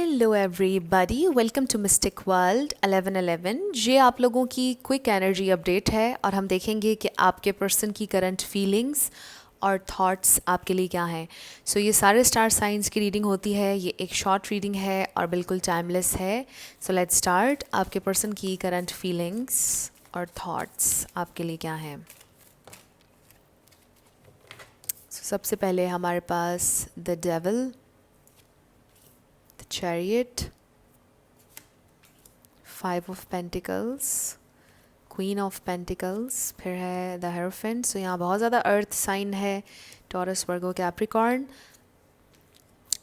Hello everybody, welcome to mystic world 1111। ये आप लोगों की क्विक एनर्जी अपडेट है और हम देखेंगे कि आपके पर्सन की करंट फीलिंग्स और थॉट्स आपके लिए क्या हैं। ये सारे स्टार साइंस की रीडिंग होती है। ये एक शॉर्ट रीडिंग है और बिल्कुल टाइमलेस है। So let's start. आपके पर्सन की करंट फीलिंग्स और थॉट्स आपके लिए क्या हैं। सबसे पहले हमारे पास the devil, chariot, 5 of pentacles, queen of pentacles, फिर है द हेरोफेंट। यहाँ बहुत ज़्यादा अर्थ साइन है। Taurus, Virgo, Capricorn,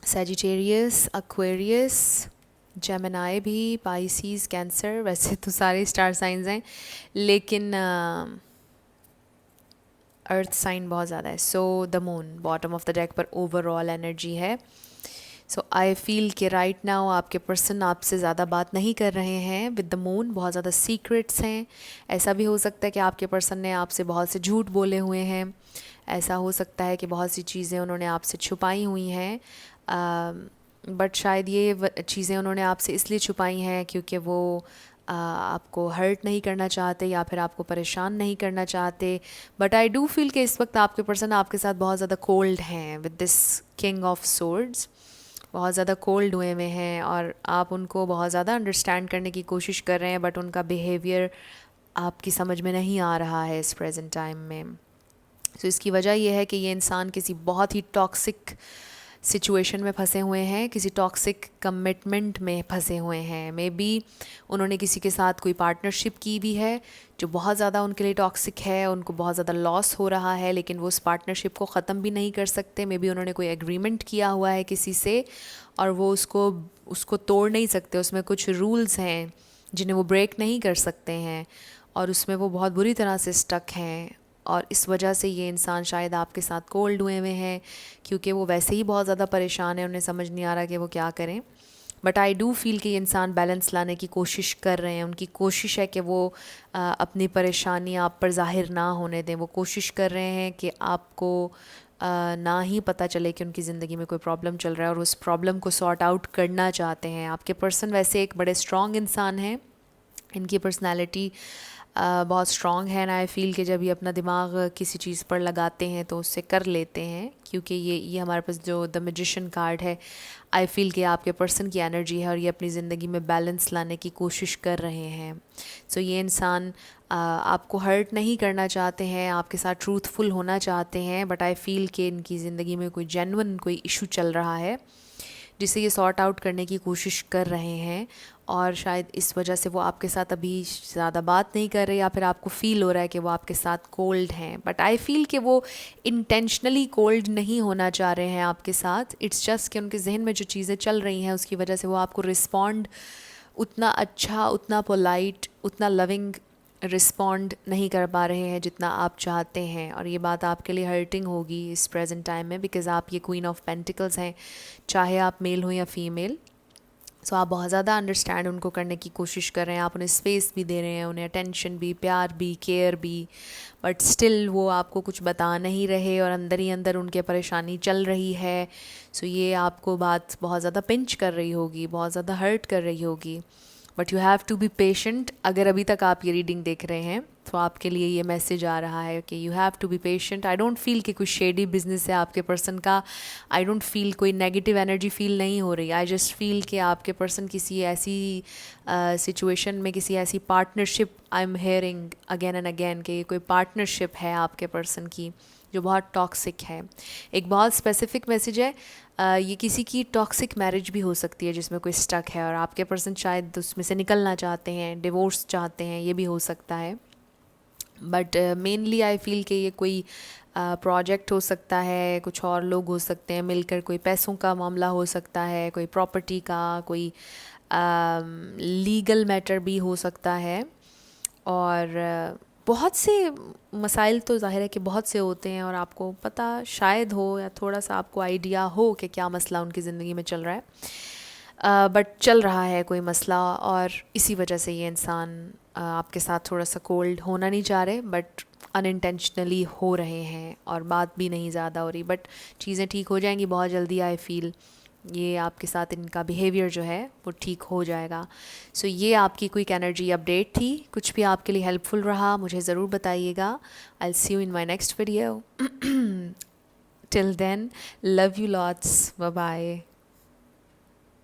Sagittarius, Aquarius, Gemini भी, पाइसीज, कैंसर। वैसे तो सारे स्टार साइंस हैं लेकिन अर्थ साइन बहुत ज़्यादा है। The moon bottom of the deck पर ओवरऑल एनर्जी है। आई फील कि राइट नाउ आपके पर्सन आपसे ज़्यादा बात नहीं कर रहे हैं। विद द मून बहुत ज़्यादा सीक्रेट्स हैं। ऐसा भी हो सकता है कि आपके पर्सन ने आपसे बहुत से झूठ बोले हुए हैं। ऐसा हो सकता है कि बहुत सी चीज़ें उन्होंने आपसे छुपाई हुई हैं। बट शायद ये चीज़ें उन्होंने आपसे इसलिए छुपाई हैं क्योंकि वो आपको हर्ट नहीं करना चाहते या फिर आपको परेशान नहीं करना चाहते। बट आई डू फील कि इस वक्त आपके पर्सन आपके साथ बहुत ज़्यादा कोल्ड हैं। With this king of swords बहुत ज़्यादा कोल्ड हुए हुए हैं और आप उनको बहुत ज़्यादा अंडरस्टैंड करने की कोशिश कर रहे हैं। बट उनका बिहेवियर आपकी समझ में नहीं आ रहा है इस प्रेजेंट टाइम में। इसकी वजह यह है कि ये इंसान किसी बहुत ही टॉक्सिक सिचुएशन में फंसे हुए हैं, किसी टॉक्सिक कमिटमेंट में फंसे हुए हैं। मे बी उन्होंने किसी के साथ कोई पार्टनरशिप की भी है जो बहुत ज़्यादा उनके लिए टॉक्सिक है। उनको बहुत ज़्यादा लॉस हो रहा है लेकिन वो उस पार्टनरशिप को ख़त्म भी नहीं कर सकते। मे बी उन्होंने कोई एग्रीमेंट किया हुआ है किसी से और वो उसको तोड़ नहीं सकते। उसमें कुछ रूल्स हैं जिन्हें वो ब्रेक नहीं कर सकते हैं और उसमें वो बहुत बुरी तरह से स्टक हैं। और इस वजह से ये इंसान शायद आपके साथ कोल्ड हुए हुए हैं क्योंकि वो वैसे ही बहुत ज़्यादा परेशान है। उन्हें समझ नहीं आ रहा कि वो क्या करें। बट आई डू फील कि ये इंसान बैलेंस लाने की कोशिश कर रहे हैं। उनकी कोशिश है कि वो अपनी परेशानी आप पर ज़ाहिर ना होने दें। वो कोशिश कर रहे हैं कि आपको ना ही पता चले कि उनकी ज़िंदगी में कोई प्रॉब्लम चल रहा है और उस प्रॉब्लम को सॉर्ट आउट करना चाहते हैं। आपके पर्सन वैसे एक बड़े स्ट्रॉन्ग इंसान हैं। इनकी पर्सनैलिटी बहुत स्ट्रॉन्ग है ना। आई फील कि जब ये अपना दिमाग किसी चीज़ पर लगाते हैं तो उससे कर लेते हैं क्योंकि ये हमारे पास जो द मैजिशियन कार्ड है। आई फील कि आपके पर्सन की एनर्जी है और ये अपनी ज़िंदगी में बैलेंस लाने की कोशिश कर रहे हैं। ये इंसान आपको हर्ट नहीं करना चाहते हैं, आपके साथ ट्रूथफुल होना चाहते हैं। बट आई फील कि इनकी ज़िंदगी में कोई जेन्युइन कोई इशू चल रहा है जिसे ये सॉर्ट आउट करने की कोशिश कर रहे हैं और शायद इस वजह से वो आपके साथ अभी ज़्यादा बात नहीं कर रहे या फिर आपको फ़ील हो रहा है कि वो आपके साथ कोल्ड हैं। बट आई फील कि वो इंटेंशनली कोल्ड नहीं होना चाह रहे हैं आपके साथ। इट्स जस्ट कि उनके जहन में जो चीज़ें चल रही हैं उसकी वजह से वो आपको रिस्पॉन्ड उतना अच्छा, उतना पोलाइट, उतना लविंग रिस्पॉन्ड नहीं कर पा रहे हैं जितना आप चाहते हैं। और ये बात आपके लिए हर्टिंग होगी इस प्रेजेंट टाइम में बिकॉज़ आप ये क्वीन ऑफ पेंटिकल्स हैं, चाहे आप मेल हो या फीमेल। आप बहुत ज़्यादा अंडरस्टैंड उनको करने की कोशिश कर रहे हैं। आप उन्हें स्पेस भी दे रहे हैं, उन्हें अटेंशन भी, प्यार भी, केयर भी। बट स्टिल वो आपको कुछ बता नहीं रहे और अंदर ही अंदर उनके परेशानी चल रही है। ये आपको बात बहुत ज़्यादा पिंच कर रही होगी, बहुत ज़्यादा हर्ट कर रही होगी। But you have to be patient. अगर अभी तक आप ये रीडिंग देख रहे हैं तो आपके लिए ये मैसेज आ रहा है कि you have to be patient. I don't feel कि कोई शेडी बिजनेस है आपके पर्सन का। आई डोंट फील कोई नेगेटिव एनर्जी फील नहीं हो रही। आई जस्ट फील कि आपके पर्सन किसी ऐसी सिचुएशन में, किसी ऐसी partnership, I am hearing again and again कि ये कोई पार्टनरशिप है आपके पर्सन की जो बहुत टॉक्सिक है। एक बहुत स्पेसिफिक मैसेज है। ये किसी की टॉक्सिक मैरिज भी हो सकती है जिसमें कोई स्टक है और आपके पर्सन शायद उसमें से निकलना चाहते हैं, डिवोर्स चाहते हैं, ये भी हो सकता है। बट मेनली आई फील कि ये कोई प्रोजेक्ट हो सकता है, कुछ और लोग हो सकते हैं मिलकर, कोई पैसों का मामला हो सकता है, कोई प्रॉपर्टी का, कोई लीगल मैटर भी हो सकता है। और बहुत से मसाइल तो ज़ाहिर है कि बहुत से होते हैं और आपको पता शायद हो या थोड़ा सा आपको आइडिया हो कि क्या मसला उनकी ज़िंदगी में चल रहा है। बट चल रहा है कोई मसला और इसी वजह से ये इंसान आपके साथ थोड़ा सा कोल्ड होना नहीं चाह रहे बट अनइंटेंशनली हो रहे हैं और बात भी नहीं ज़्यादा हो रही। बट चीज़ें ठीक हो जाएंगी बहुत जल्दी आई फील। ये आपके साथ इनका बिहेवियर जो है वो ठीक हो जाएगा। सो ये आपकी क्विक एनर्जी अपडेट थी। कुछ भी आपके लिए हेल्पफुल रहा मुझे ज़रूर बताइएगा। I will see you in my next video. Till then, love you lots, bye bye.